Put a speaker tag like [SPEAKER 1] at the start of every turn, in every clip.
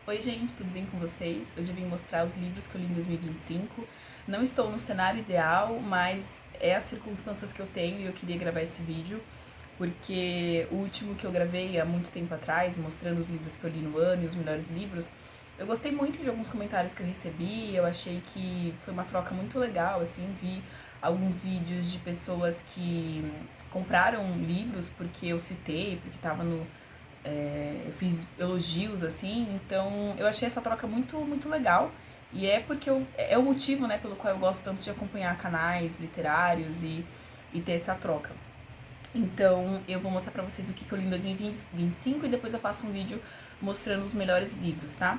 [SPEAKER 1] Oi gente, tudo bem com vocês? Hoje eu vim mostrar os livros que eu li em 2025. Não estou no cenário ideal, mas é as circunstâncias que eu tenho e eu queria gravar esse vídeo, porque o último que eu gravei há muito tempo atrás, mostrando os livros que eu li no ano e os melhores livros, eu gostei muito de alguns comentários que eu recebi, eu achei que foi uma troca muito legal, assim, vi alguns vídeos de pessoas que compraram livros porque eu citei, porque estava no eu fiz elogios, assim, então eu achei essa troca muito legal. E é porque é o motivo, né, pelo qual eu gosto tanto de acompanhar canais literários e ter essa troca. Então eu vou mostrar pra vocês o que eu li em 2025 e depois eu faço um vídeo mostrando os melhores livros, tá?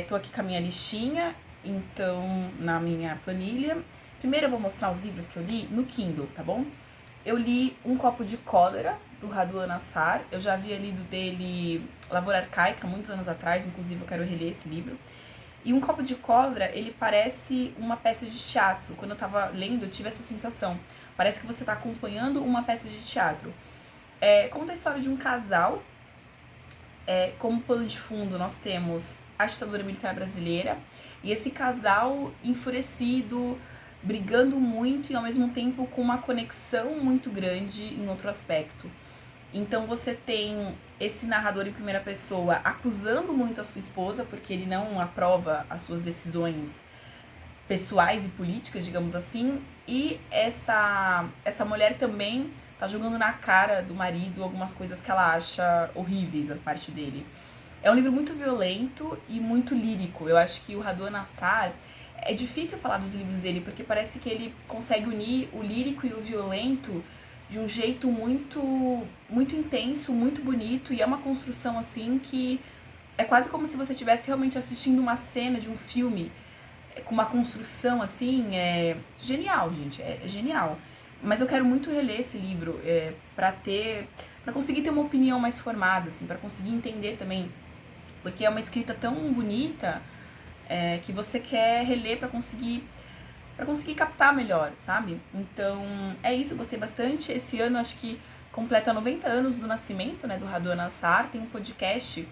[SPEAKER 1] Tô aqui com a minha listinha, então, na minha planilha. Primeiro eu vou mostrar os livros que eu li no Kindle, tá bom? Eu li Um Copo de Cólera, do Raduan Nassar. Eu já havia lido dele Lavoura Arcaica, muitos anos atrás, inclusive eu quero reler esse livro. E Um Copo de Cólera, ele parece uma peça de teatro. Quando eu tava lendo, eu tive essa sensação. Parece que você tá acompanhando uma peça de teatro. Conta a história de um casal. Como pano de fundo, nós temos a ditadura militar brasileira. E esse casal enfurecido, brigando muito e ao mesmo tempo com uma conexão muito grande em outro aspecto. Então você tem esse narrador em primeira pessoa acusando muito a sua esposa porque ele não aprova as suas decisões pessoais e políticas, digamos assim, e essa mulher também tá jogando na cara do marido algumas coisas que ela acha horríveis da parte dele. É um livro muito violento e muito lírico. Eu acho que o Raduan Nassar, é difícil falar dos livros dele, porque parece que ele consegue unir o lírico e o violento de um jeito muito intenso, muito bonito, e é uma construção assim que é quase como se você estivesse realmente assistindo uma cena de um filme, com uma construção assim, genial, gente, é genial. Mas eu quero muito reler esse livro, para conseguir ter uma opinião mais formada, assim, para conseguir entender também, porque é uma escrita tão bonita, que você quer reler para conseguir captar melhor, sabe? Então, é isso, eu gostei bastante. Esse ano acho que completa 90 anos do nascimento, né, do Raduan Nassar. Tem um podcast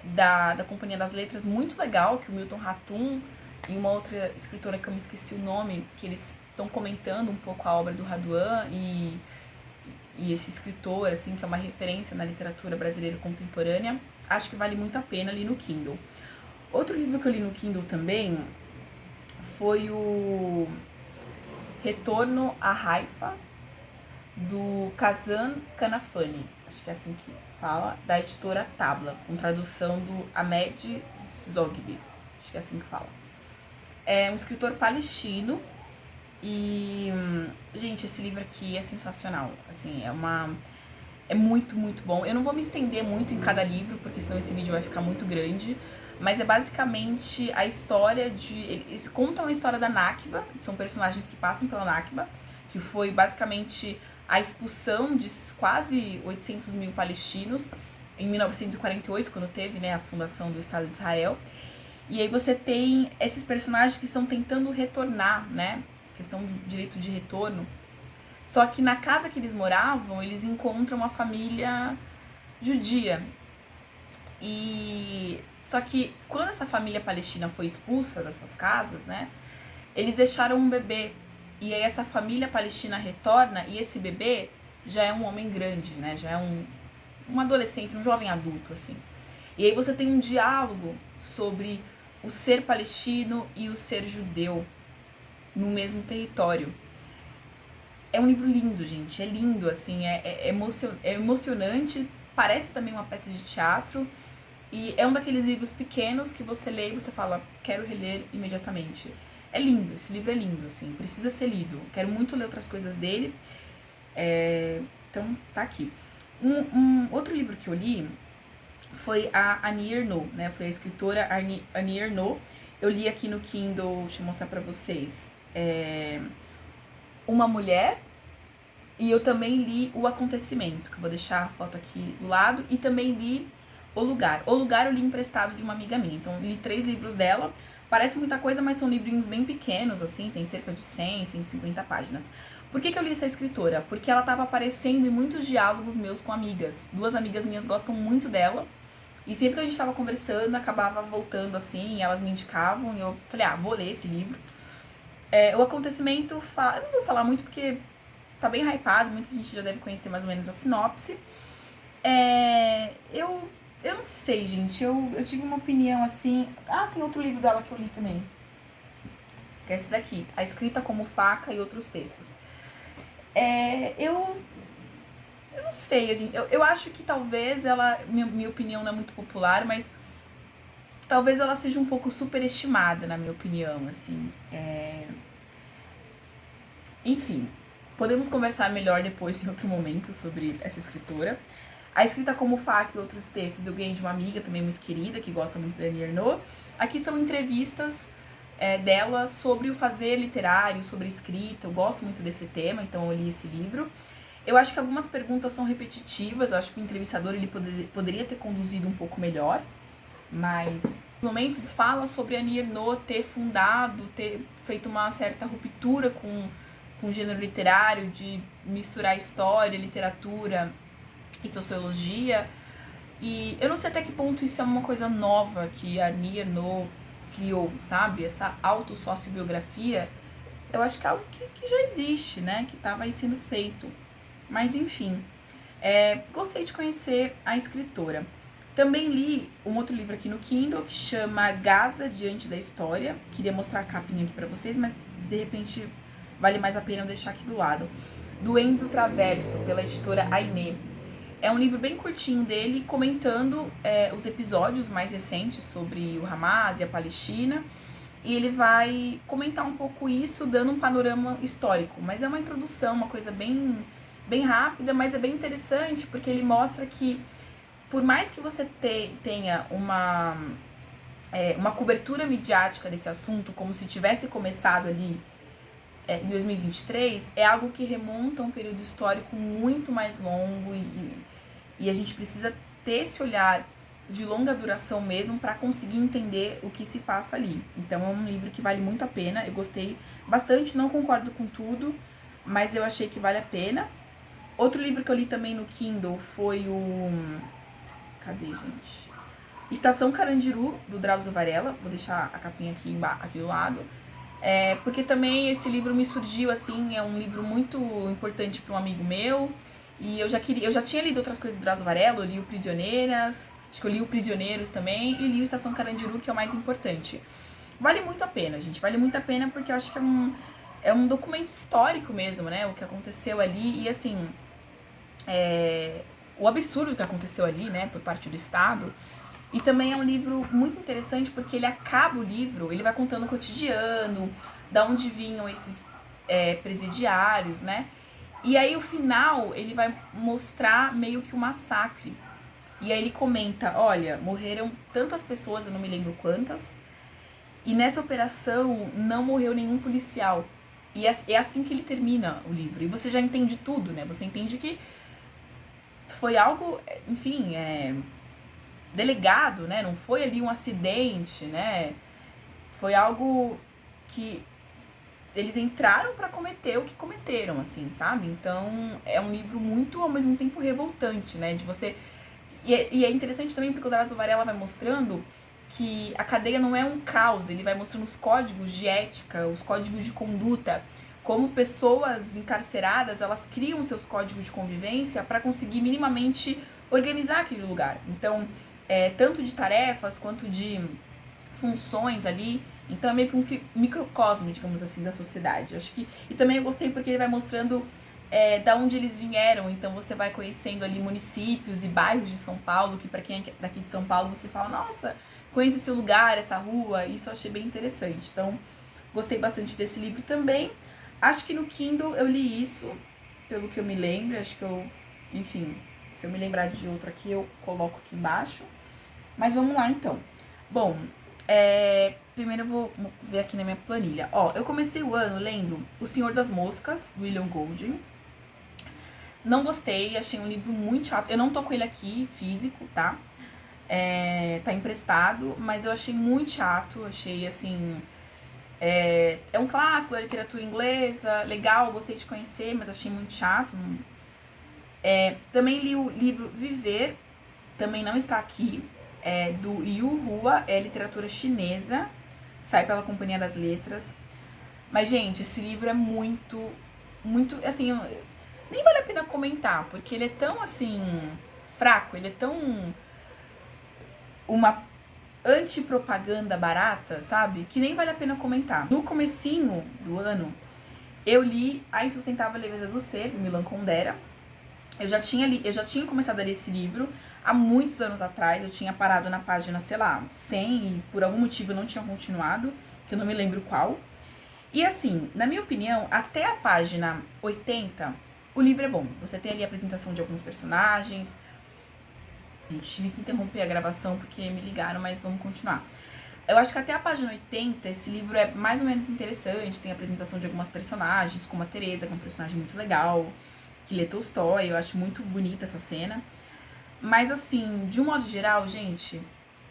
[SPEAKER 1] da Companhia das Letras muito legal, que o Milton Ratum e uma outra escritora que eu me esqueci o nome, que eles estão comentando um pouco a obra do Raduan e esse escritor, assim, que é uma referência na literatura brasileira contemporânea. Acho que vale muito a pena ali no Kindle. Outro livro que eu li no Kindle também foi o Retorno à Haifa, do Kazan Kanafani, acho que é assim que fala, da editora Tabla, com tradução do Ahmed Zogby, acho que é assim que fala. É um escritor palestino e, gente, esse livro aqui é sensacional, assim, é muito bom. Eu não vou me estender muito em cada livro, porque senão esse vídeo vai ficar muito grande, mas é basicamente a história de... Eles contam a história da Nakba, são personagens que passam pela Nakba, que foi basicamente a expulsão de quase 800 mil palestinos em 1948, quando teve, né, a fundação do Estado de Israel. E aí você tem esses personagens que estão tentando retornar, né, questão do direito de retorno. Só que na casa que eles moravam, eles encontram uma família judia. Só que quando essa família palestina foi expulsa das suas casas, né, eles deixaram um bebê. E aí essa família palestina retorna e esse bebê já é um homem grande, né, já é um adolescente, um jovem adulto, assim. E aí você tem um diálogo sobre o ser palestino e o ser judeu no mesmo território. É um livro lindo, gente, é lindo, assim, é emocionante, parece também uma peça de teatro, e é um daqueles livros pequenos que você lê e você fala, quero reler imediatamente. É lindo, esse livro é lindo, assim, precisa ser lido. Quero muito ler outras coisas dele, então tá aqui. Um outro livro que eu li foi a Annie Ernaux, né, foi a escritora Annie Ernaux. Eu li aqui no Kindle, deixa eu mostrar pra vocês, Uma Mulher, e eu também li O Acontecimento, que eu vou deixar a foto aqui do lado, e também li O Lugar. O Lugar eu li emprestado de uma amiga minha, então li 3 livros dela. Parece muita coisa, mas são livrinhos bem pequenos, assim, tem cerca de 100, 150 páginas. Por que eu li essa escritora? Porque ela estava aparecendo em muitos diálogos meus com amigas. 2 amigas minhas gostam muito dela. E sempre que a gente tava conversando, acabava voltando assim, elas me indicavam, e eu falei, vou ler esse livro. O acontecimento, eu não vou falar muito porque tá bem hypado, muita gente já deve conhecer mais ou menos a sinopse. Eu não sei, gente, eu tive uma opinião assim... tem outro livro dela que eu li também, que é esse daqui, A Escrita como Faca e Outros Textos. Eu não sei, gente, eu acho que talvez ela, minha opinião não é muito popular, mas talvez ela seja um pouco superestimada, na minha opinião, assim. Enfim, podemos conversar melhor depois, em outro momento, sobre essa escritora. A Escrita como Faca e Outros Textos eu ganhei de uma amiga também muito querida, que gosta muito da Annie Ernaux. Aqui são entrevistas dela sobre o fazer literário, sobre escrita. Eu gosto muito desse tema, então eu li esse livro. Eu acho que algumas perguntas são repetitivas, eu acho que o entrevistador ele poderia ter conduzido um pouco melhor, mas nos momentos fala sobre a Annie Ernaux ter fundado, ter feito uma certa ruptura com o gênero literário, de misturar história, literatura e sociologia. E eu não sei até que ponto isso é uma coisa nova que a Annie Ernaux criou, sabe? Essa autossociobiografia, eu acho que é algo que já existe, né? Que estava aí sendo feito. Mas enfim, gostei de conhecer a escritora. Também li um outro livro aqui no Kindle que chama Gaza Diante da História. Queria mostrar a capinha aqui pra vocês, mas de repente vale mais a pena eu deixar aqui do lado. Do Enzo Traverso, pela editora Ainê. É um livro bem curtinho dele, comentando os episódios mais recentes sobre o Hamas e a Palestina. E ele vai comentar um pouco isso, dando um panorama histórico. Mas é uma introdução, uma coisa bem rápida, mas é bem interessante, porque ele mostra que, por mais que você tenha uma cobertura midiática desse assunto, como se tivesse começado ali em 2023, é algo que remonta a um período histórico muito mais longo e a gente precisa ter esse olhar de longa duração mesmo para conseguir entender o que se passa ali. Então é um livro que vale muito a pena, eu gostei bastante, não concordo com tudo, mas eu achei que vale a pena. Outro livro que eu li também no Kindle foi cadê, gente? Estação Carandiru, do Drauzio Varela. Vou deixar a capinha aqui do lado. Porque também esse livro me surgiu, assim, é um livro muito importante para um amigo meu. E eu já tinha lido outras coisas do Drauzio Varela, eu li o Prisioneiras, acho que eu li o Prisioneiros também, e li o Estação Carandiru, que é o mais importante. Vale muito a pena, gente, vale muito a pena porque eu acho que é um documento histórico mesmo, né, o que aconteceu ali, e assim, o absurdo que aconteceu ali, né, por parte do Estado. E também é um livro muito interessante porque ele acaba o livro, ele vai contando o cotidiano, da onde vinham esses presidiários, né? E aí o final ele vai mostrar meio que um massacre. E aí ele comenta, olha, morreram tantas pessoas, eu não me lembro quantas, e nessa operação não morreu nenhum policial. E é assim que ele termina o livro. E você já entende tudo, né? Você entende que foi algo, enfim, delegado, né? Não foi ali um acidente, né? Foi algo que eles entraram para cometer o que cometeram, assim, sabe? Então é um livro muito, ao mesmo tempo, revoltante, né? De você... E é interessante também porque o Drauzio Varela vai mostrando que a cadeia não é um caos, ele vai mostrando os códigos de ética, os códigos de conduta, como pessoas encarceradas, elas criam seus códigos de convivência para conseguir minimamente organizar aquele lugar. Então, tanto de tarefas quanto de funções ali. Então é meio que um microcosmo, digamos assim, da sociedade. Acho que, e também eu gostei porque ele vai mostrando da onde eles vieram. Então você vai conhecendo ali municípios e bairros de São Paulo, que para quem é daqui de São Paulo, você fala, nossa, conheço esse lugar, essa rua. Isso eu achei bem interessante. Então, gostei bastante desse livro também. Acho que no Kindle eu li isso, pelo que eu me lembro. Acho que enfim, se eu me lembrar de outro aqui, eu coloco aqui embaixo. Mas vamos lá, então. Bom, primeiro eu vou ver aqui na minha planilha. Ó, eu comecei o ano lendo O Senhor das Moscas, do William Golding. Não gostei, achei um livro muito chato. Eu não tô com ele aqui, físico, tá? Tá emprestado, mas eu achei muito chato. Achei, assim... É um clássico da literatura inglesa, legal, gostei de conhecer, mas achei muito chato. Também li o livro Viver, também não está aqui. é do Yu Hua, é literatura chinesa, sai pela Companhia das Letras. Mas, gente, esse livro é muito, assim, nem vale a pena comentar, porque ele é tão, assim, fraco, ele é tão uma antipropaganda barata, sabe? Que nem vale a pena comentar. No comecinho do ano, eu li A Insustentável Leveza do Ser, do Milan Kundera. Eu já tinha começado a ler esse livro há muitos anos atrás. Eu tinha parado na página, sei lá, 100 e por algum motivo eu não tinha continuado, que eu não me lembro qual. E assim, na minha opinião, até a página 80, o livro é bom. Você tem ali a apresentação de alguns personagens. Gente, tive que interromper a gravação porque me ligaram, mas vamos continuar. Eu acho que até a página 80, esse livro é mais ou menos interessante. Tem a apresentação de algumas personagens, como a Teresa, que é um personagem muito legal, que lê Tolstói. Eu acho muito bonita essa cena. Mas assim, de um modo geral, gente,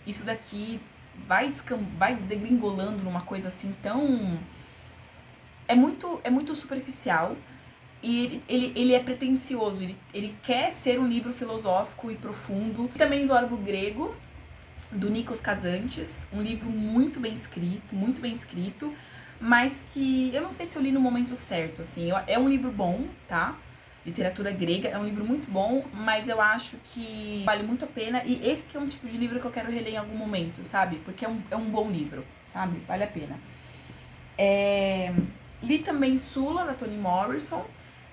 [SPEAKER 1] isso daqui vai degringolando numa coisa assim tão... É muito superficial e ele é pretensioso, ele quer ser um livro filosófico e profundo. Também Zorbo Grego, do Nikos Kazantzis, um livro muito bem escrito, mas que eu não sei se eu li no momento certo, assim. É um livro bom, tá? Literatura grega, é um livro muito bom, mas eu acho que vale muito a pena. E esse que é um tipo de livro que eu quero reler em algum momento, sabe? Porque é um bom livro, sabe? Vale a pena. Li também Sula, da Toni Morrison.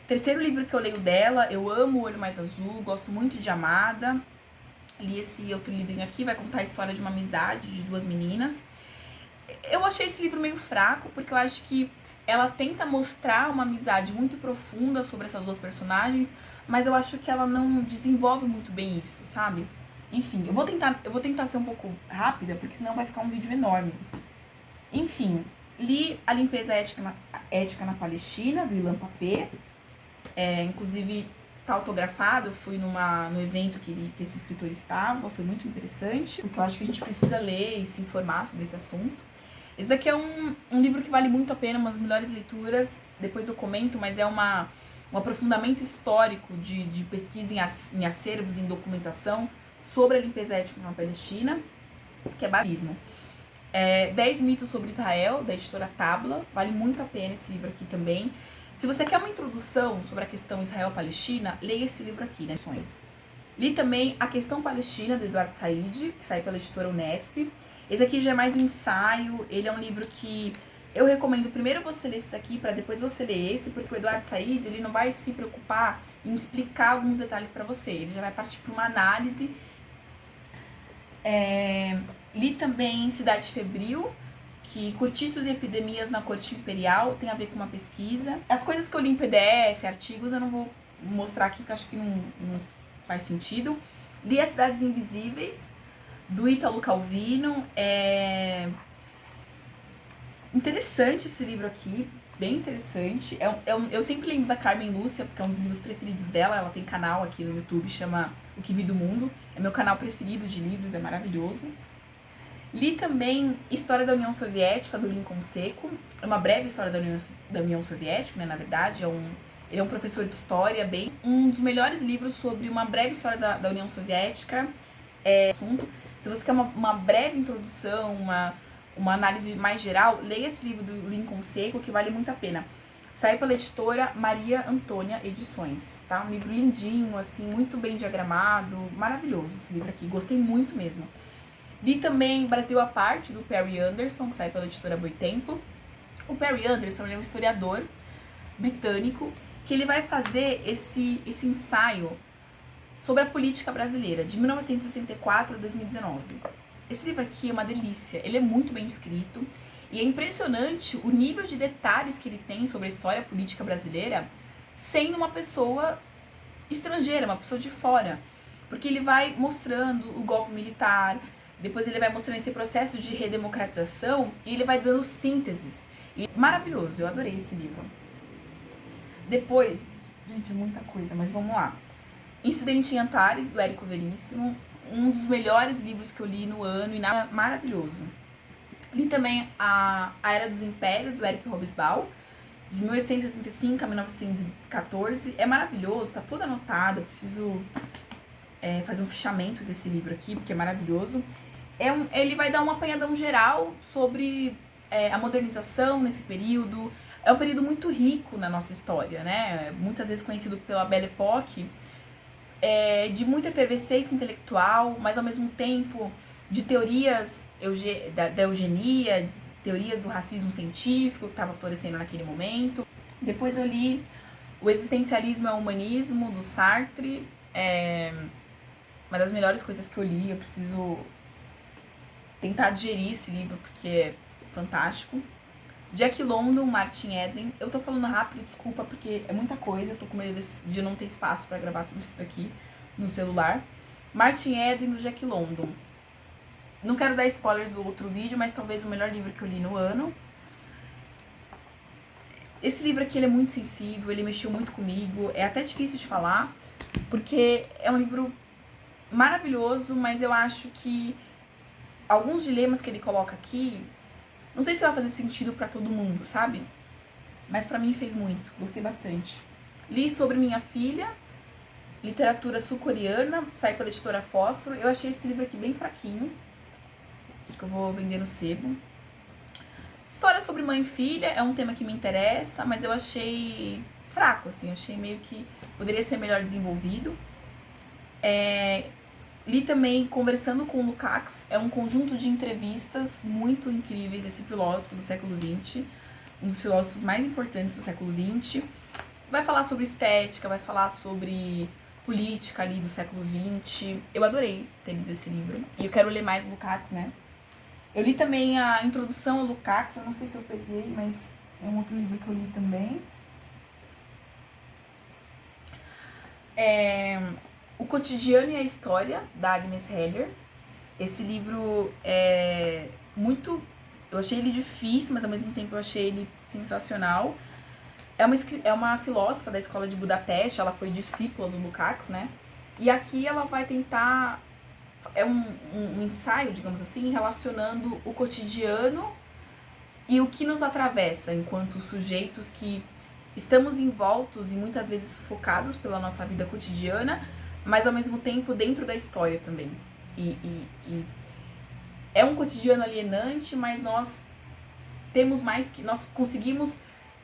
[SPEAKER 1] Terceiro livro que eu leio dela, eu amo O Olho Mais Azul, gosto muito de Amada. Li esse outro livrinho aqui, vai contar a história de uma amizade de duas meninas. Eu achei esse livro meio fraco, porque eu acho que ela tenta mostrar uma amizade muito profunda sobre essas duas personagens, mas eu acho que ela não desenvolve muito bem isso, sabe? Enfim, eu vou tentar ser um pouco rápida, porque senão vai ficar um vídeo enorme. Enfim, li A Limpeza Ética na Palestina, do Ilan Pappé. Inclusive, tá autografado, eu fui no evento que esse escritor estava, foi muito interessante, porque eu acho que a gente precisa ler e se informar sobre esse assunto. Esse daqui é um livro que vale muito a pena, umas melhores leituras, depois eu comento, mas é um aprofundamento histórico de pesquisa em acervos, em documentação, sobre a limpeza étnica na Palestina, que é basismo. 10 mitos sobre Israel, da editora Tabla, vale muito a pena esse livro aqui também. Se você quer uma introdução sobre a questão Israel-Palestina, leia esse livro aqui, né? Li também A Questão Palestina, do Eduardo Said, que sai pela editora Unesp. Esse aqui já é mais um ensaio, ele é um livro que eu recomendo primeiro você ler esse daqui, para depois você ler esse, porque o Eduardo Said, ele não vai se preocupar em explicar alguns detalhes para você, ele já vai partir para uma análise. Li também Cidade Febril, que Cortiços e Epidemias na Corte Imperial, tem a ver com uma pesquisa. As coisas que eu li em PDF, artigos, eu não vou mostrar aqui, que eu acho que não faz sentido. Li As Cidades Invisíveis, do Ítalo Calvino. Interessante esse livro aqui, bem interessante. Eu sempre lembro da Carmen Lúcia, porque é um dos livros preferidos dela. Ela tem canal aqui no YouTube, chama O Que Vi do Mundo. É meu canal preferido de livros, é maravilhoso. Li também História da União Soviética, do Lincoln Seco. É uma breve história da União Soviética, né, na verdade. Ele é um professor de história, um dos melhores livros sobre uma breve história da União Soviética. Se você quer uma breve introdução, uma análise mais geral, leia esse livro do Lincoln Seco, que vale muito a pena. Sai pela editora Maria Antônia Edições, tá? Um livro lindinho, assim, muito bem diagramado, maravilhoso esse livro aqui, gostei muito mesmo. Li também Brasil à Parte, do Perry Anderson, que sai pela editora Boitempo. O Perry Anderson, ele é um historiador britânico, que ele vai fazer esse ensaio sobre a política brasileira, de 1964 a 2019. Esse livro aqui é uma delícia, ele é muito bem escrito, e é impressionante o nível de detalhes que ele tem sobre a história política brasileira, sendo uma pessoa estrangeira, uma pessoa de fora. Porque ele vai mostrando o golpe militar, depois ele vai mostrando esse processo de redemocratização, e ele vai dando sínteses. E maravilhoso, eu adorei esse livro. Depois, gente, é muita coisa, mas vamos lá. Incidente em Antares, do Érico Veríssimo, um dos melhores livros que eu li no ano, e nada maravilhoso. Li também a Era dos Impérios, do Eric Hobsbawm, de 1875 a 1914. É maravilhoso, tá todo anotado, eu preciso fazer um fichamento desse livro aqui, porque é maravilhoso. Ele vai dar um apanhadão geral sobre a modernização nesse período. É um período muito rico na nossa história, né? Muitas vezes conhecido pela Belle Époque, de muita efervescência intelectual, mas ao mesmo tempo de teorias da eugenia, teorias do racismo científico que estava florescendo naquele momento. Depois eu li O Existencialismo é o Humanismo, do Sartre. Uma das melhores coisas que eu li. Eu preciso tentar digerir esse livro porque é fantástico. Jack London, Martin Eden. Eu tô falando rápido, desculpa, porque é muita coisa. Eu tô com medo de não ter espaço pra gravar tudo isso daqui no celular. Martin Eden, do Jack London. Não quero dar spoilers do outro vídeo, mas talvez o melhor livro que eu li no ano. Esse livro aqui, ele é muito sensível, ele mexeu muito comigo. É até difícil de falar, porque é um livro maravilhoso, mas eu acho que alguns dilemas que ele coloca aqui, não sei se vai fazer sentido pra todo mundo, sabe? Mas pra mim fez muito, gostei bastante. Li sobre minha filha, literatura sul-coreana, saiu pela editora Fósforo. Eu achei esse livro aqui bem fraquinho. Acho que eu vou vender no sebo. História sobre mãe e filha é um tema que me interessa, mas eu achei fraco, assim. Eu achei meio que poderia ser melhor desenvolvido. Li também Conversando com Lukács, é um conjunto de entrevistas muito incríveis, esse filósofo do século XX, um dos filósofos mais importantes do século XX. Vai falar sobre estética, vai falar sobre política ali do século XX. Eu adorei ter lido esse livro. E eu quero ler mais Lukács, né? Eu li também a Introdução a Lukács, eu não sei se eu peguei, mas é um outro livro que eu li também. O Cotidiano e a História, da Agnes Heller. Esse livro é muito... Eu achei ele difícil, mas ao mesmo tempo eu achei ele sensacional. É uma filósofa da escola de Budapeste, ela foi discípula do Lukács, né? E aqui ela vai tentar... É um ensaio, digamos assim, relacionando o cotidiano e o que nos atravessa enquanto sujeitos que estamos envoltos e muitas vezes sufocados pela nossa vida cotidiana, mas ao mesmo tempo dentro da história também. E é um cotidiano alienante, mas nós temos mais que... Nós conseguimos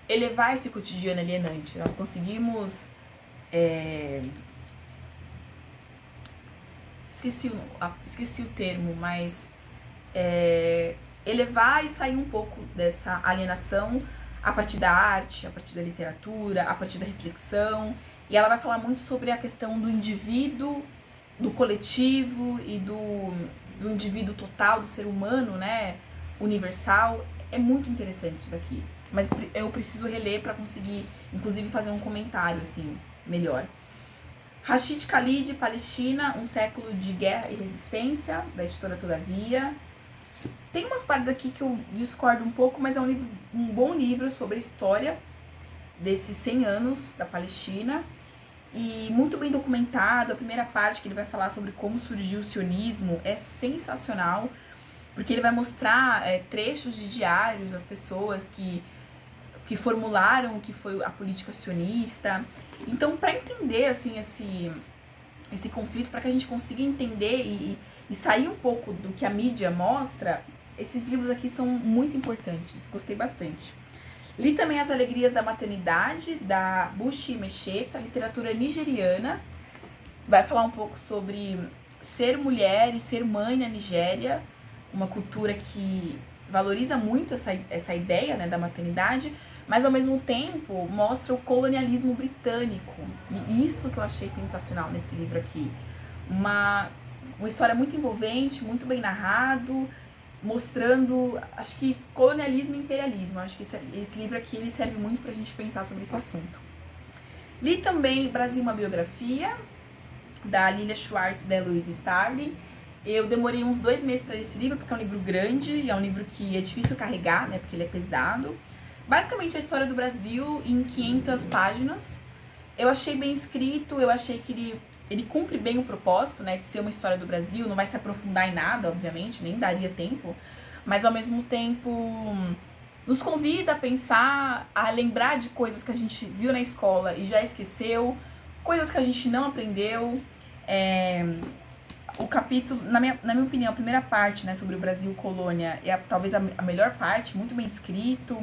[SPEAKER 1] elevar esse cotidiano alienante. Nós conseguimos... Esqueci o termo, mas elevar e sair um pouco dessa alienação a partir da arte, a partir da literatura, a partir da reflexão. E ela vai falar muito sobre a questão do indivíduo, do coletivo e do indivíduo total, do ser humano, né, universal. É muito interessante isso daqui, mas eu preciso reler para conseguir, inclusive, fazer um comentário, assim, melhor. Rashid Khalid, Palestina, um século de guerra e resistência, da editora Todavia. Tem umas partes aqui que eu discordo um pouco, mas é um bom livro sobre a história desses 100 anos da Palestina. E muito bem documentado. A primeira parte, que ele vai falar sobre como surgiu o sionismo, é sensacional, porque ele vai mostrar trechos de diários, as pessoas que formularam o que foi a política sionista. Então, para entender assim esse conflito, para que a gente consiga entender e sair um pouco do que a mídia mostra, esses livros aqui são muito importantes, gostei bastante. Li também As Alegrias da Maternidade, da Bushi Mecheta, literatura nigeriana. Vai falar um pouco sobre ser mulher e ser mãe na Nigéria, uma cultura que valoriza muito essa ideia, né, da maternidade, mas ao mesmo tempo mostra o colonialismo britânico. E isso que eu achei sensacional nesse livro aqui. Uma história muito envolvente, muito bem narrado, mostrando, acho que, colonialismo e imperialismo. Acho que esse livro aqui ele serve muito pra gente pensar sobre esse assunto. Li também Brasil, uma biografia, da Lilia Schwartz e da Louise Starling. Eu demorei uns 2 meses para ler esse livro, porque é um livro grande e é um livro que é difícil carregar, né, porque ele é pesado. Basicamente a história do Brasil em 500 páginas. Eu achei bem escrito, eu achei que ele cumpre bem o propósito, né, de ser uma história do Brasil, não vai se aprofundar em nada, obviamente, nem daria tempo, mas ao mesmo tempo nos convida a pensar, a lembrar de coisas que a gente viu na escola e já esqueceu, coisas que a gente não aprendeu. O capítulo, na minha opinião, a primeira parte, né, sobre o Brasil colônia, é talvez a melhor parte, muito bem escrito.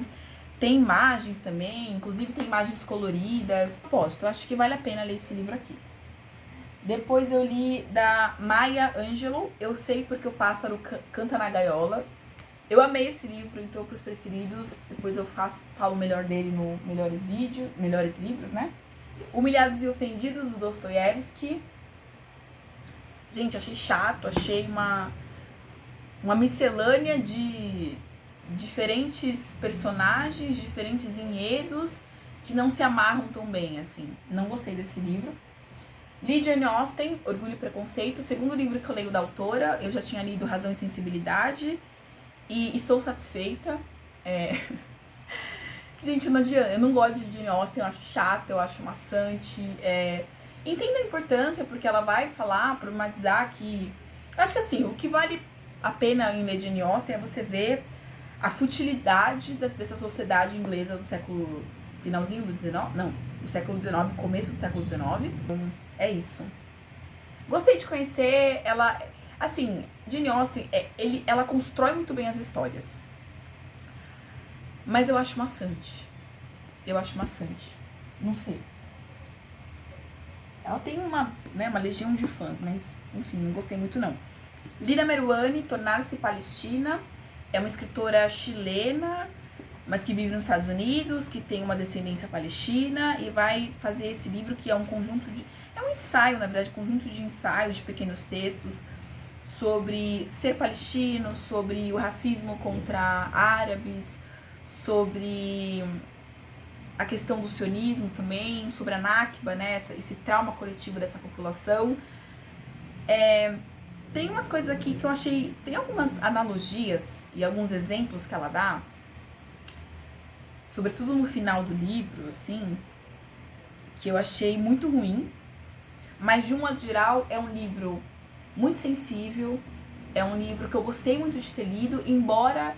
[SPEAKER 1] Tem imagens também, inclusive tem imagens coloridas. Posto, acho que vale a pena ler esse livro aqui. Depois eu li da Maya Angelou, Eu Sei Porque o Pássaro Canta na Gaiola. Eu amei esse livro, então pros preferidos, depois eu falo melhor dele no Melhores Livros, né? Humilhados e Ofendidos, do Dostoiévski. Gente, achei chato, achei uma miscelânea de diferentes personagens, diferentes enredos que não se amarram tão bem, assim. Não gostei desse livro. Li Jane Austen, Orgulho e Preconceito, o segundo livro que eu leio da autora. Eu já tinha lido Razão e Sensibilidade e estou satisfeita. Gente, não adianta, eu não gosto de Jane Austen, eu acho chato, eu acho maçante. Entendo a importância, porque ela vai falar, problematizar que... Eu acho que assim, o que vale a pena em ler Jane Austen é você ver a futilidade dessa sociedade inglesa do século... finalzinho do 19? Não, do século XIX, começo do século XIX. É isso. Gostei de conhecer ela... Assim, Jane Austen, ela constrói muito bem as histórias. Mas eu acho maçante. Não sei. Ela tem uma legião de fãs, mas, enfim, não gostei muito, não. Lina Meruane, Tornar-se Palestina. É uma escritora chilena, mas que vive nos Estados Unidos, que tem uma descendência palestina e vai fazer esse livro que é um conjunto de... É um ensaio, na verdade, conjunto de ensaios, de pequenos textos sobre ser palestino, sobre o racismo contra árabes, sobre a questão do sionismo também, sobre a Nakba, né, esse trauma coletivo dessa população. Tem umas coisas aqui que eu achei... Tem algumas analogias e alguns exemplos que ela dá, sobretudo no final do livro, assim, que eu achei muito ruim. Mas, de um modo geral, é um livro muito sensível, é um livro que eu gostei muito de ter lido, embora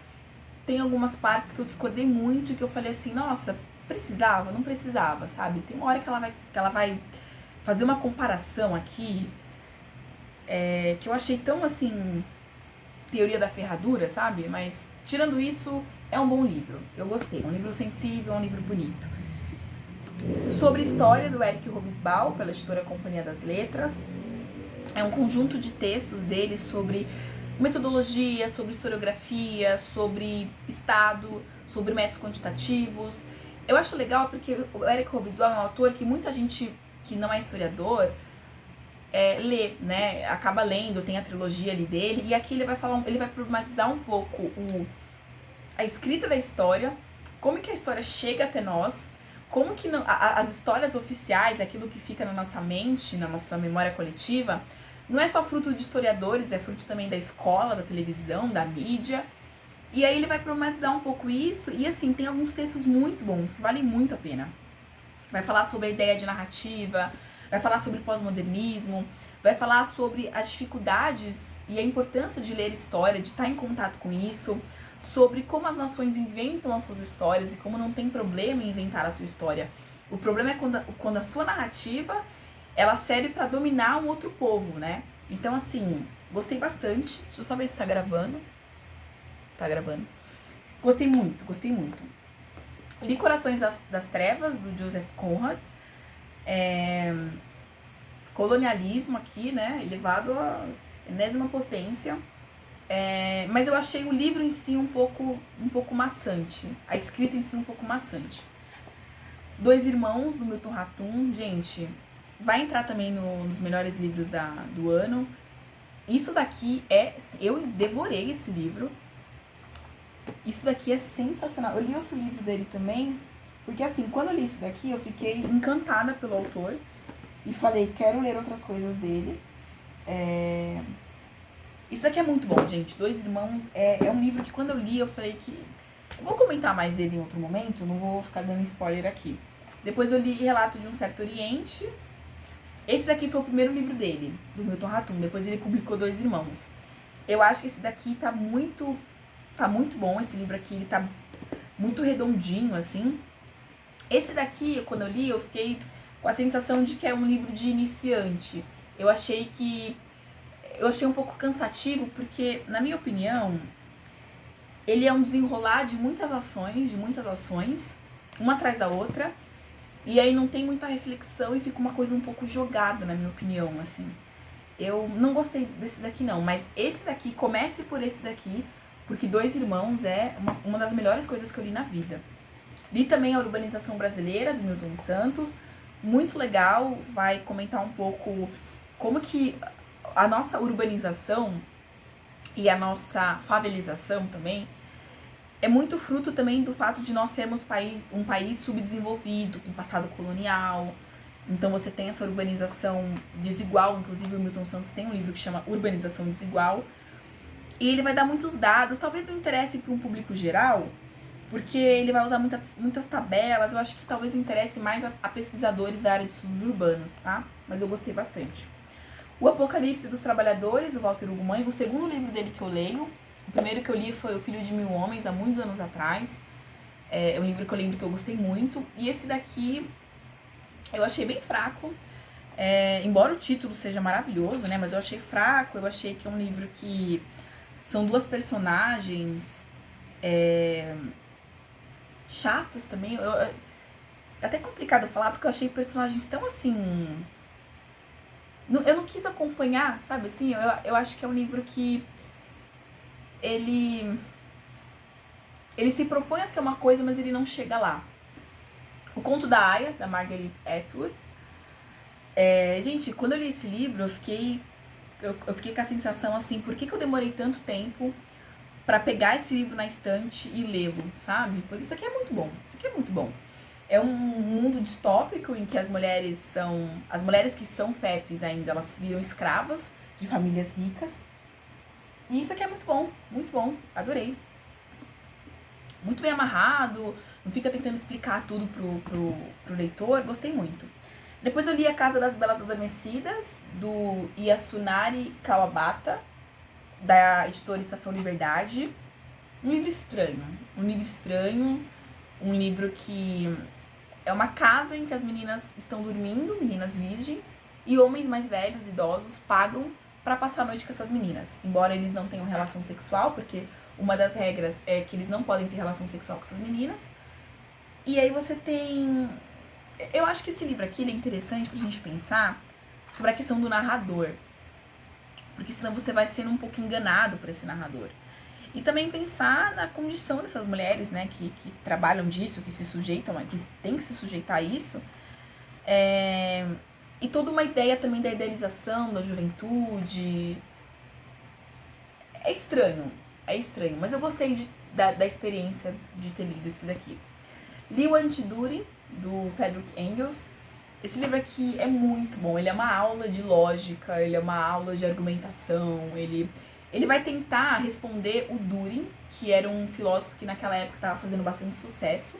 [SPEAKER 1] tenha algumas partes que eu discordei muito e que eu falei assim, nossa, precisava? Não precisava, sabe? Tem uma hora que ela vai fazer uma comparação aqui, que eu achei tão, assim, teoria da ferradura, sabe? Mas, tirando isso, é um bom livro. Eu gostei. É um livro sensível, é um livro bonito. Sobre História, do Eric Hobsbawm, pela editora Companhia das Letras. É um conjunto de textos dele sobre metodologia, sobre historiografia, sobre Estado, sobre métodos quantitativos. Eu acho legal porque o Eric Hobsbawm é um autor que muita gente que não é historiador lê, né? Acaba lendo, tem a trilogia ali dele, e aqui ele vai problematizar um pouco a escrita da história, como que a história chega até nós, como que as histórias oficiais, aquilo que fica na nossa mente, na nossa memória coletiva, não é só fruto de historiadores, é fruto também da escola, da televisão, da mídia. E aí ele vai problematizar um pouco isso, e assim, tem alguns textos muito bons, que valem muito a pena. Vai falar sobre a ideia de narrativa, vai falar sobre pós-modernismo, vai falar sobre as dificuldades e a importância de ler história, de estar em contato com isso, sobre como as nações inventam as suas histórias e como não tem problema em inventar a sua história. O problema é quando a sua narrativa, ela serve para dominar um outro povo, né? Então, assim, gostei bastante. Deixa eu só ver se tá gravando. Tá gravando. Gostei muito. Li Corações das Trevas, do Joseph Conrad. Colonialismo aqui, né? Elevado à enésima potência. Mas eu achei o livro em si um pouco maçante. A escrita em si um pouco maçante. Dois Irmãos, do Milton Ratum. Gente, vai entrar também nos melhores livros do ano. Isso daqui eu devorei esse livro. Isso daqui é sensacional. Eu li outro livro dele também, porque assim, quando eu li esse daqui, eu fiquei encantada pelo autor e falei, quero ler outras coisas dele. Isso daqui é muito bom, gente. Dois Irmãos é um livro que quando eu li, eu falei que... Eu vou comentar mais dele em outro momento, não vou ficar dando spoiler aqui. Depois eu li Relato de um Certo Oriente. Esse daqui foi o primeiro livro dele, do Milton Ratum. Depois ele publicou Dois Irmãos. Eu acho que esse daqui tá muito bom. Esse livro aqui, ele tá muito redondinho, assim. Esse daqui, quando eu li, eu fiquei com a sensação de que é um livro de iniciante. eu achei um pouco cansativo, porque, na minha opinião, ele é um desenrolar de muitas ações, uma atrás da outra, e aí não tem muita reflexão e fica uma coisa um pouco jogada, na minha opinião, assim. Eu não gostei desse daqui não, mas esse daqui, comece por esse daqui, porque Dois Irmãos é uma das melhores coisas que eu li na vida. Li também A Urbanização Brasileira, do Milton Santos, muito legal, vai comentar um pouco como que a nossa urbanização e a nossa favelização também é muito fruto também do fato de nós sermos um país subdesenvolvido, com passado colonial. Então você tem essa urbanização desigual, inclusive o Milton Santos tem um livro que chama Urbanização Desigual, e ele vai dar muitos dados, talvez não interesse para um público geral, porque ele vai usar muitas tabelas, eu acho que talvez interesse mais a pesquisadores da área de estudos urbanos, tá? Mas eu gostei bastante. O Apocalipse dos Trabalhadores, do Walter Hugo Mãe, o segundo livro dele que eu leio. O primeiro que eu li foi O Filho de Mil Homens, há muitos anos atrás. É um livro que eu lembro que eu gostei muito. E esse daqui eu achei bem fraco. Embora o título seja maravilhoso, né? Mas eu achei fraco. Eu achei que é um livro que são duas personagens chatas também. É até complicado falar, porque eu achei personagens tão assim... Eu não quis acompanhar, sabe? Assim, eu acho que é um livro que ele se propõe a ser uma coisa, mas ele não chega lá. O Conto da Aia, da Margaret Atwood. Gente, quando eu li esse livro, eu fiquei com a sensação assim, por que eu demorei tanto tempo pra pegar esse livro na estante e lê-lo, sabe? Porque isso aqui é muito bom, isso aqui é muito bom. É um mundo distópico em que as mulheres que são férteis ainda, elas viram escravas de famílias ricas. E isso aqui é muito bom, adorei. Muito bem amarrado, não fica tentando explicar tudo pro leitor, gostei muito. Depois eu li A Casa das Belas Adormecidas, do Yasunari Kawabata, da editora Estação Liberdade. Um livro estranho, um livro que é uma casa em que as meninas estão dormindo, meninas virgens, e homens mais velhos, idosos, pagam pra passar a noite com essas meninas. Embora eles não tenham relação sexual, porque uma das regras é que eles não podem ter relação sexual com essas meninas. E aí você tem... Eu acho que esse livro aqui ele é interessante pra gente pensar sobre a questão do narrador. Porque senão você vai sendo um pouco enganado por esse narrador. E também pensar na condição dessas mulheres, né, que trabalham disso, que se sujeitam, que tem que se sujeitar a isso. E toda uma ideia também da idealização da juventude. É estranho, mas eu gostei da experiência de ter lido esse daqui. Li o Anti-Düren, do Friedrich Engels. Esse livro aqui é muito bom, ele é uma aula de lógica, ele é uma aula de argumentação, ele vai tentar responder o Düren, que era um filósofo que naquela época estava fazendo bastante sucesso.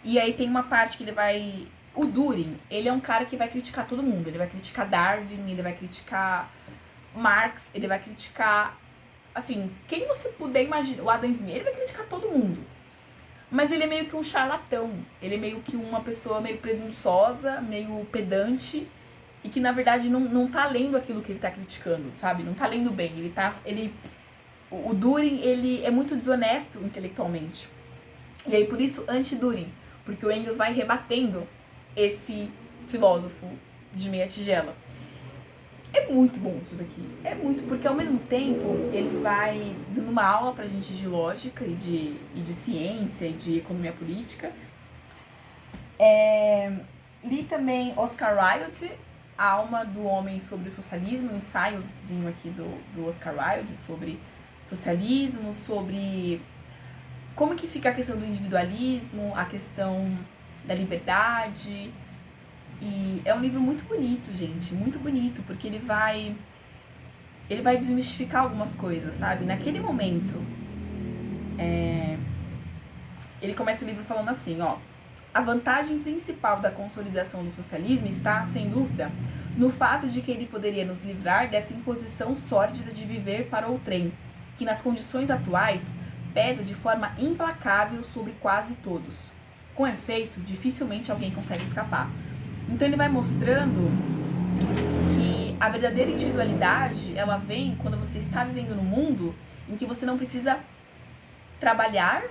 [SPEAKER 1] E aí tem uma parte que ele vai... O Düren, ele é um cara que vai criticar todo mundo. Ele vai criticar Darwin, ele vai criticar Marx, ele vai criticar... Assim, quem você puder imaginar, o Adam Smith, ele vai criticar todo mundo. Mas ele é meio que um charlatão. Ele é meio que uma pessoa meio presunçosa, meio pedante, e que na verdade não tá lendo aquilo que ele tá criticando, sabe? Não tá lendo bem. O Düren, ele é muito desonesto intelectualmente. E aí por isso Anti-Düren, porque o Engels vai rebatendo esse filósofo de meia tigela. É muito bom isso daqui. É muito, porque ao mesmo tempo ele vai dando uma aula pra gente de lógica e de ciência e de economia política. Li também Oscar Wilde, A Alma do Homem sobre o Socialismo, um ensaiozinho aqui do Oscar Wilde sobre socialismo, sobre como que fica a questão do individualismo, a questão da liberdade. E é um livro muito bonito, gente, muito bonito, porque ele vai desmistificar algumas coisas, sabe? Naquele momento, ele começa o livro falando assim, ó: a vantagem principal da consolidação do socialismo está, sem dúvida, no fato de que ele poderia nos livrar dessa imposição sórdida de viver para outrem, que nas condições atuais pesa de forma implacável sobre quase todos. Com efeito, dificilmente alguém consegue escapar. Então ele vai mostrando que a verdadeira individualidade, ela vem quando você está vivendo num mundo em que você não precisa trabalhar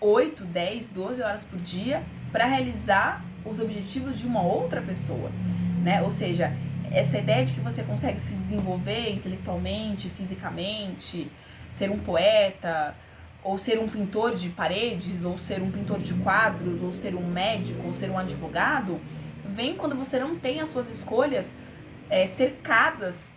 [SPEAKER 1] 8, 10, 12 horas por dia para realizar os objetivos de uma outra pessoa, né? Ou seja, essa ideia de que você consegue se desenvolver intelectualmente, fisicamente, ser um poeta, ou ser um pintor de paredes, ou ser um pintor de quadros, ou ser um médico, ou ser um advogado, vem quando você não tem as suas escolhas cercadas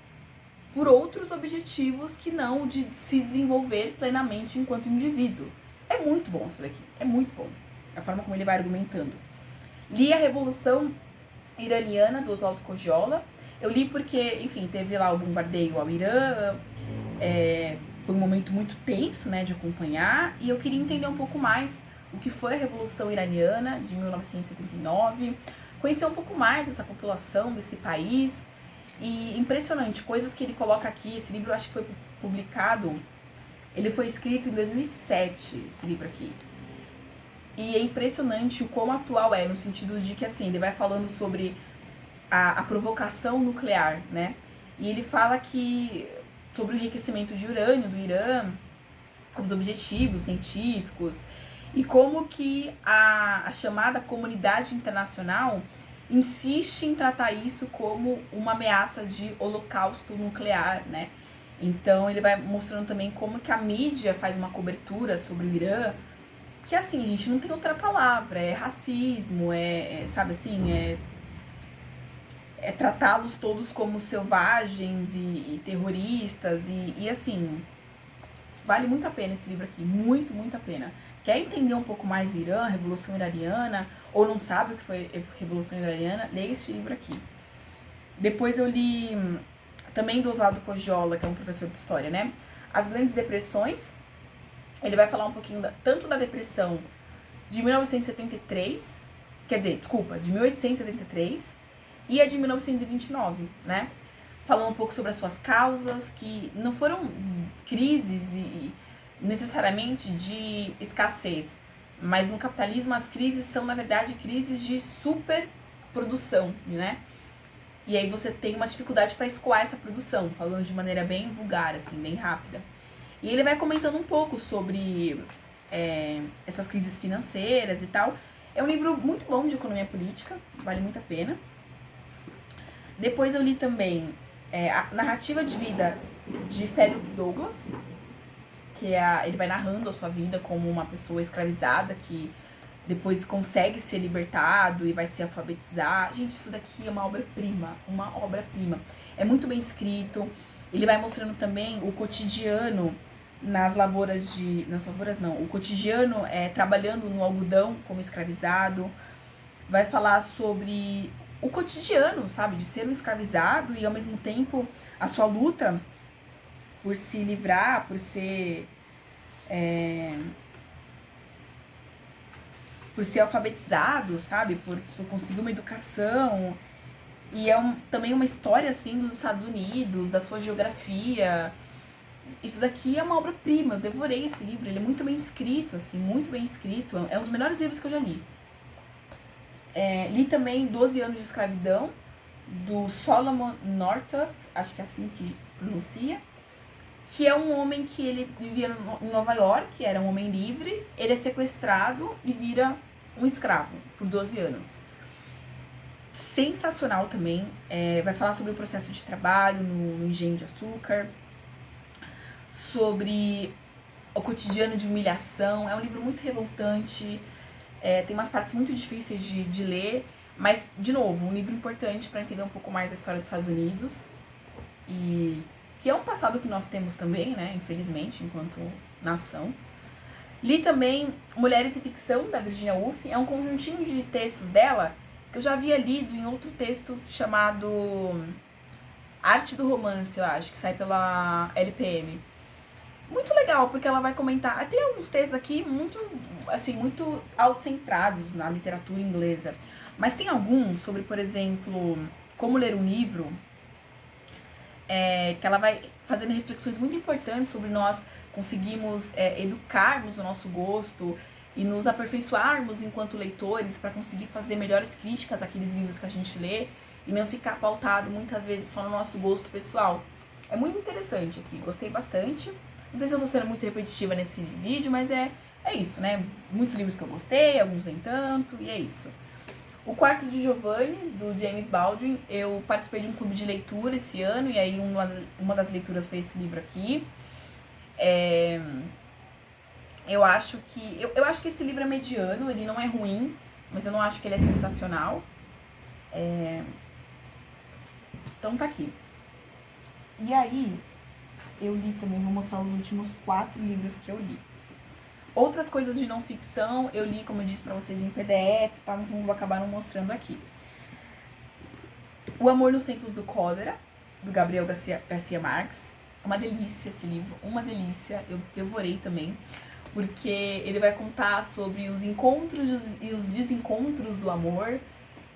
[SPEAKER 1] por outros objetivos que não de se desenvolver plenamente enquanto indivíduo. É muito bom isso daqui, é muito bom, a forma como ele vai argumentando. Li A Revolução Iraniana, do Oswaldo Kojola. Eu li porque, enfim, teve lá o bombardeio ao Irã, foi um momento muito tenso, né, de acompanhar, e eu queria entender um pouco mais o que foi a Revolução Iraniana de 1979, conhecer um pouco mais dessa população, desse país, e impressionante, coisas que ele coloca aqui. Esse livro eu acho que foi publicado, ele foi escrito em 2007, esse livro aqui. E é impressionante o quão atual é, no sentido de que, assim, ele vai falando sobre a provocação nuclear, né? E ele fala que sobre o enriquecimento de urânio do Irã, os objetivos científicos, e como que a chamada comunidade internacional insiste em tratar isso como uma ameaça de holocausto nuclear, né? Então ele vai mostrando também como que a mídia faz uma cobertura sobre o Irã, que assim, gente, não tem outra palavra, é racismo, sabe assim, é tratá-los todos como selvagens e terroristas, e assim, vale muito a pena esse livro aqui, muito, muito a pena. Quer entender um pouco mais do Irã, Revolução Iraniana, ou não sabe o que foi a Revolução Iraniana, leia este livro aqui. Depois eu li também do Oswaldo Kojola, que é um professor de história, né? As Grandes Depressões. Ele vai falar um pouquinho tanto da depressão de 1973, quer dizer, desculpa, de 1873, e a de 1929, né? Falando um pouco sobre as suas causas, que não foram crises necessariamente de escassez, mas no capitalismo as crises são, na verdade, crises de superprodução, né? E aí você tem uma dificuldade para escoar essa produção, falando de maneira bem vulgar, assim, bem rápida. E ele vai comentando um pouco sobre essas crises financeiras e tal. É um livro muito bom de economia política, vale muito a pena. Depois eu li também a Narrativa de Vida de Frederick Douglass, que ele vai narrando a sua vida como uma pessoa escravizada que depois consegue ser libertado e vai se alfabetizar. Gente, isso daqui é uma obra-prima, uma obra-prima. É muito bem escrito. Ele vai mostrando também o cotidiano nas lavouras o cotidiano trabalhando no algodão como escravizado. Vai falar sobre o cotidiano, sabe, de ser um escravizado e ao mesmo tempo a sua luta por se livrar, por ser alfabetizado, sabe, por conseguir uma educação. E também uma história, assim, dos Estados Unidos, da sua geografia. Isso daqui é uma obra-prima, eu devorei esse livro, ele é muito bem escrito, assim, muito bem escrito. É um dos melhores livros que eu já li. Li também 12 Anos de Escravidão, do Solomon Northup, acho que é assim que pronuncia, que é um homem que ele vivia em Nova York, era um homem livre, ele é sequestrado e vira um escravo por 12 anos. Sensacional também, vai falar sobre o processo de trabalho no engenho de açúcar, sobre o cotidiano de humilhação. É um livro muito revoltante, tem umas partes muito difíceis de ler, mas, de novo, um livro importante para entender um pouco mais a história dos Estados Unidos, e que é um passado que nós temos também, né, infelizmente, enquanto nação. Li também Mulheres e Ficção, da Virginia Woolf, é um conjuntinho de textos dela que eu já havia lido em outro texto chamado Arte do Romance, eu acho, que sai pela LPM. Muito legal, porque ela vai comentar, tem alguns textos aqui muito, assim, muito autocentrados na literatura inglesa, mas tem alguns sobre, por exemplo, como ler um livro, que ela vai fazendo reflexões muito importantes sobre nós conseguimos educarmos o nosso gosto e nos aperfeiçoarmos enquanto leitores para conseguir fazer melhores críticas àqueles livros que a gente lê. e não ficar pautado muitas vezes só no nosso gosto pessoal. É muito interessante aqui, gostei bastante. Não sei se eu tô sendo muito repetitiva nesse vídeo, mas é isso, né? Muitos livros que eu gostei, alguns nem tanto, e é isso. O Quarto de Giovanni, do James Baldwin, eu participei de um clube de leitura esse ano, e aí uma das leituras foi esse livro aqui. Eu acho que esse livro é mediano, ele não é ruim, mas eu não acho que ele é sensacional. Então tá aqui. E aí, eu li também, vou mostrar os últimos 4 livros que eu li. Outras coisas de não ficção, eu li, como eu disse pra vocês, em PDF, tá? Então vou acabar não mostrando aqui. O Amor nos Tempos do Cólera, do Gabriel Garcia Marques. Uma delícia esse livro, uma delícia, eu devorei também. Porque ele vai contar sobre os encontros e os desencontros do amor.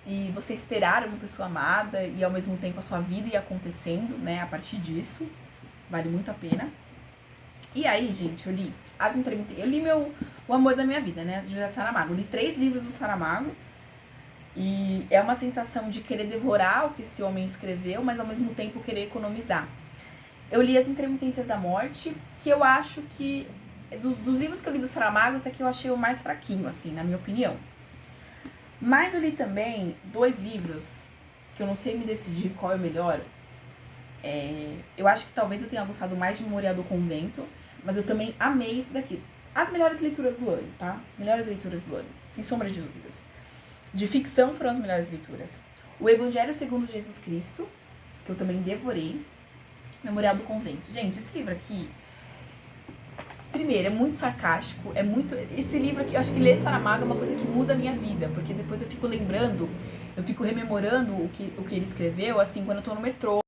[SPEAKER 1] E você esperar uma pessoa amada e ao mesmo tempo a sua vida ir acontecendo, né, a partir disso. Vale muito a pena. E aí, gente, eu li O Amor da Minha Vida, né, de José Saramago. Eu li 3 livros do Saramago. E é uma sensação de querer devorar o que esse homem escreveu, mas ao mesmo tempo querer economizar. Eu li As Intermitências da Morte, que eu acho que, dos livros que eu li do Saramago, esse aqui eu achei o mais fraquinho, assim, na minha opinião. Mas eu li também 2 livros, que eu não sei me decidir qual é o melhor. Eu acho que talvez eu tenha gostado mais de Memorial do Convento, mas eu também amei esse daqui. As melhores leituras do ano, tá? As melhores leituras do ano, sem sombra de dúvidas. De ficção foram as melhores leituras. O Evangelho segundo Jesus Cristo, que eu também devorei. Memorial do Convento. Gente, esse livro aqui, primeiro, é muito sarcástico, esse livro aqui, eu acho que ler Saramago é uma coisa que muda a minha vida, porque depois eu fico lembrando, eu fico rememorando o que ele escreveu, assim, quando eu tô no metrô,